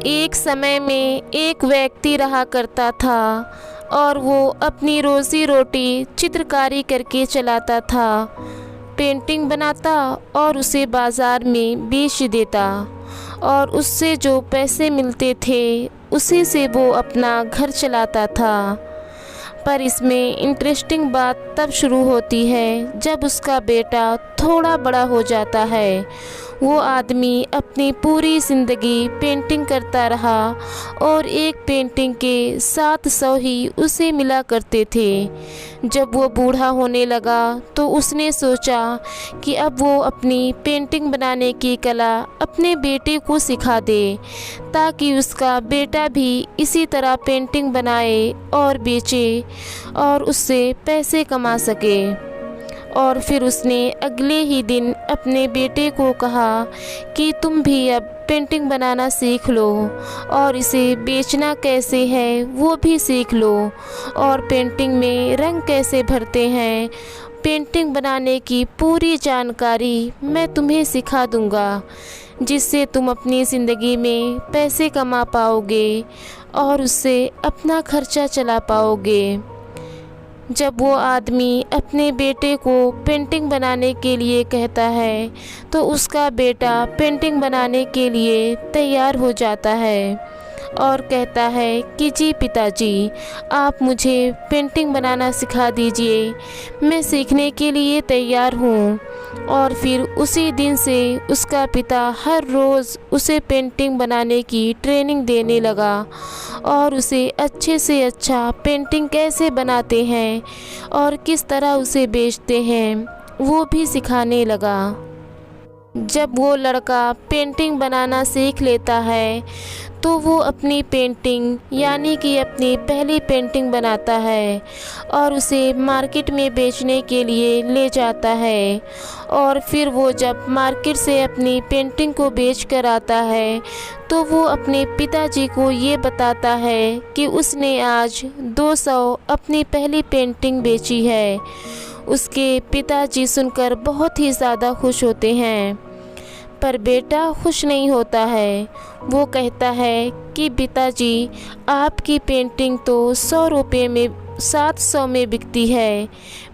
एक समय में एक व्यक्ति रहा करता था और वो अपनी रोज़ी रोटी चित्रकारी करके चलाता था। पेंटिंग बनाता और उसे बाज़ार में बेच देता और उससे जो पैसे मिलते थे उसी से वो अपना घर चलाता था। पर इसमें इंटरेस्टिंग बात तब शुरू होती है जब उसका बेटा थोड़ा बड़ा हो जाता है। वो आदमी अपनी पूरी ज़िंदगी पेंटिंग करता रहा और एक पेंटिंग के 700 ही उसे मिला करते थे। जब वो बूढ़ा होने लगा तो उसने सोचा कि अब वो अपनी पेंटिंग बनाने की कला अपने बेटे को सिखा दे ताकि उसका बेटा भी इसी तरह पेंटिंग बनाए और बेचे और उससे पैसे कमा सके। और फिर उसने अगले ही दिन अपने बेटे को कहा कि तुम भी अब पेंटिंग बनाना सीख लो और इसे बेचना कैसे है वो भी सीख लो और पेंटिंग में रंग कैसे भरते हैं, पेंटिंग बनाने की पूरी जानकारी मैं तुम्हें सिखा दूंगा, जिससे तुम अपनी ज़िंदगी में पैसे कमा पाओगे और उससे अपना खर्चा चला पाओगे। जब वो आदमी अपने बेटे को पेंटिंग बनाने के लिए कहता है तो उसका बेटा पेंटिंग बनाने के लिए तैयार हो जाता है और कहता है कि जी पिताजी, आप मुझे पेंटिंग बनाना सिखा दीजिए, मैं सीखने के लिए तैयार हूँ। और फिर उसी दिन से उसका पिता हर रोज़ उसे पेंटिंग बनाने की ट्रेनिंग देने लगा और उसे अच्छे से अच्छा पेंटिंग कैसे बनाते हैं और किस तरह उसे बेचते हैं वो भी सिखाने लगा। जब वो लड़का पेंटिंग बनाना सीख लेता है तो वो अपनी पेंटिंग यानी कि अपनी पहली पेंटिंग बनाता है और उसे मार्केट में बेचने के लिए ले जाता है। और फिर वो जब मार्केट से अपनी पेंटिंग को बेच कर आता है तो वो अपने पिताजी को ये बताता है कि उसने आज 200 अपनी पहली पेंटिंग बेची है। उसके पिताजी सुनकर बहुत ही ज़्यादा खुश होते हैं, पर बेटा खुश नहीं होता है। वो कहता है कि पिताजी, आपकी पेंटिंग तो 100 रुपये में 700 में बिकती है,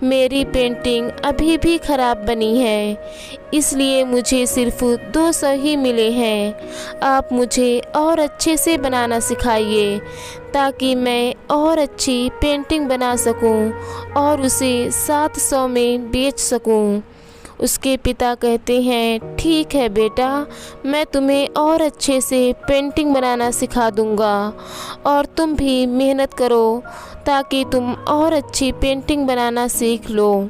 मेरी पेंटिंग अभी भी ख़राब बनी है, इसलिए मुझे सिर्फ 200 ही मिले हैं। आप मुझे और अच्छे से बनाना सिखाइए ताकि मैं और अच्छी पेंटिंग बना सकूं और उसे 700 में बेच सकूं। उसके पिता कहते हैं ठीक है बेटा, मैं तुम्हें और अच्छे से पेंटिंग बनाना सिखा दूंगा और तुम भी मेहनत करो ताकि तुम और अच्छी पेंटिंग बनाना सीख लो।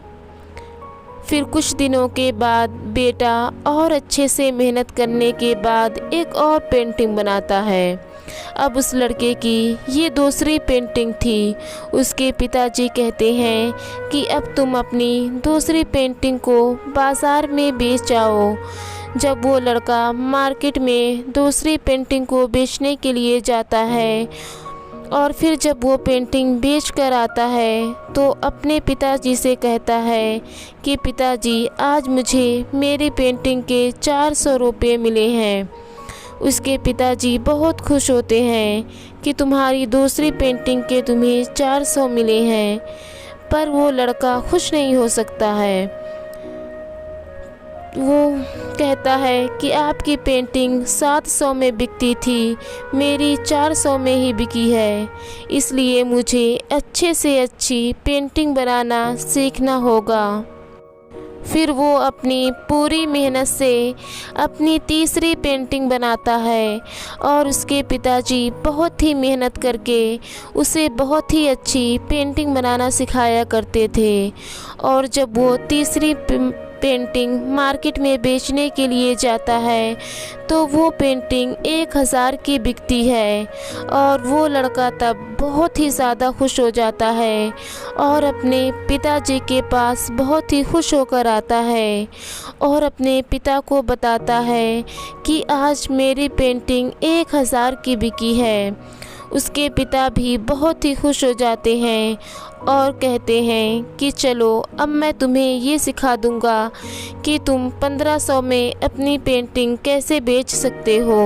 फिर कुछ दिनों के बाद बेटा और अच्छे से मेहनत करने के बाद एक और पेंटिंग बनाता है। अब उस लड़के की ये दूसरी पेंटिंग थी। उसके पिताजी कहते हैं कि अब तुम अपनी दूसरी पेंटिंग को बाज़ार में बेच जाओ। जब वो लड़का मार्केट में दूसरी पेंटिंग को बेचने के लिए जाता है और फिर जब वो पेंटिंग बेच कर आता है तो अपने पिताजी से कहता है कि पिताजी, आज मुझे मेरी पेंटिंग के 400 रुपये मिले हैं। उसके पिताजी बहुत खुश होते हैं कि तुम्हारी दूसरी पेंटिंग के तुम्हें 400 मिले हैं, पर वो लड़का खुश नहीं हो सकता है। वो कहता है कि आपकी पेंटिंग 700 में बिकती थी, मेरी 400 में ही बिकी है, इसलिए मुझे अच्छे से अच्छी पेंटिंग बनाना सीखना होगा। फिर वो अपनी पूरी मेहनत से अपनी तीसरी पेंटिंग बनाता है और उसके पिताजी बहुत ही मेहनत करके उसे बहुत ही अच्छी पेंटिंग बनाना सिखाया करते थे। और जब वो तीसरी पेंटिंग मार्केट में बेचने के लिए जाता है तो वो पेंटिंग 1000 की बिकती है और वो लड़का तब बहुत ही ज़्यादा खुश हो जाता है और अपने पिताजी के पास बहुत ही खुश होकर आता है और अपने पिता को बताता है कि आज मेरी पेंटिंग 1000 की बिकी है। उसके पिता भी बहुत ही खुश हो जाते हैं और कहते हैं कि चलो अब मैं तुम्हें ये सिखा दूंगा कि तुम 1500 में अपनी पेंटिंग कैसे बेच सकते हो।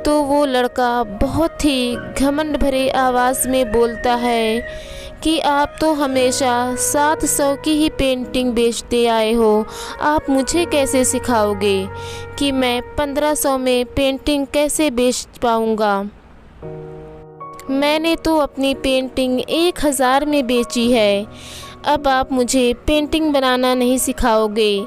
तो वो लड़का बहुत ही घमंड भरे आवाज़ में बोलता है कि आप तो हमेशा 700 की ही पेंटिंग बेचते आए हो, आप मुझे कैसे सिखाओगे कि मैं 1500 में पेंटिंग कैसे बेच पाऊँगा। मैंने तो अपनी पेंटिंग 1000 में बेची है, अब आप मुझे पेंटिंग बनाना नहीं सिखाओगे।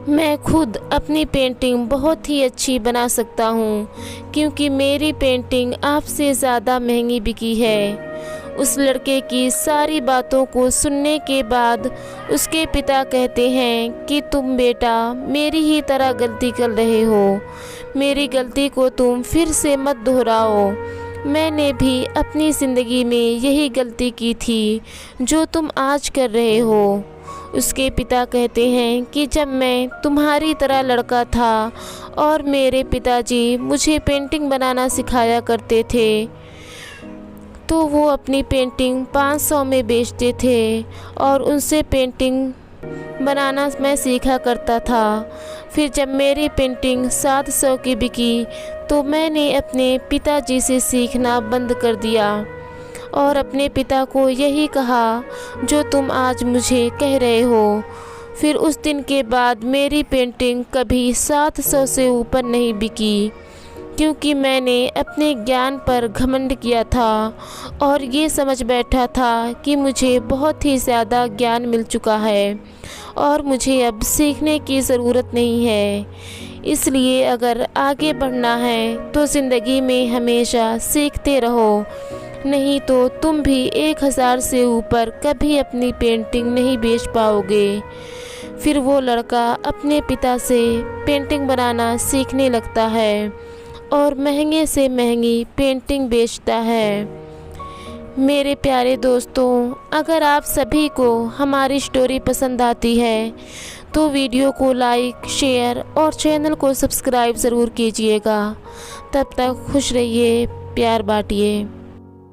मैं खुद अपनी पेंटिंग बहुत ही अच्छी बना सकता हूँ क्योंकि मेरी पेंटिंग आपसे ज़्यादा महंगी बिकी है। उस लड़के की सारी बातों को सुनने के बाद उसके पिता कहते हैं कि तुम बेटा मेरी ही तरह गलती कर रहे हो, मेरी गलती को तुम फिर से मत दोहराओ। मैंने भी अपनी ज़िंदगी में यही गलती की थी जो तुम आज कर रहे हो। उसके पिता कहते हैं कि जब मैं तुम्हारी तरह लड़का था और मेरे पिताजी मुझे पेंटिंग बनाना सिखाया करते थे तो वो अपनी पेंटिंग 500 में बेचते थे और उनसे पेंटिंग बनाना मैं सीखा करता था। फिर जब मेरी पेंटिंग 700 की बिकी तो मैंने अपने पिताजी से सीखना बंद कर दिया और अपने पिता को यही कहा जो तुम आज मुझे कह रहे हो। फिर उस दिन के बाद मेरी पेंटिंग कभी 700 से ऊपर नहीं बिकी क्योंकि मैंने अपने ज्ञान पर घमंड किया था और ये समझ बैठा था कि मुझे बहुत ही ज़्यादा ज्ञान मिल चुका है और मुझे अब सीखने की ज़रूरत नहीं है। इसलिए अगर आगे बढ़ना है तो ज़िंदगी में हमेशा सीखते रहो, नहीं तो तुम भी 1000 से ऊपर कभी अपनी पेंटिंग नहीं बेच पाओगे। फिर वो लड़का अपने पिता से पेंटिंग बनाना सीखने लगता है और महंगे से महंगी पेंटिंग बेचता है। मेरे प्यारे दोस्तों, अगर आप सभी को हमारी स्टोरी पसंद आती है तो वीडियो को लाइक, शेयर और चैनल को सब्सक्राइब ज़रूर कीजिएगा। तब तक खुश रहिए, प्यार बांटिए।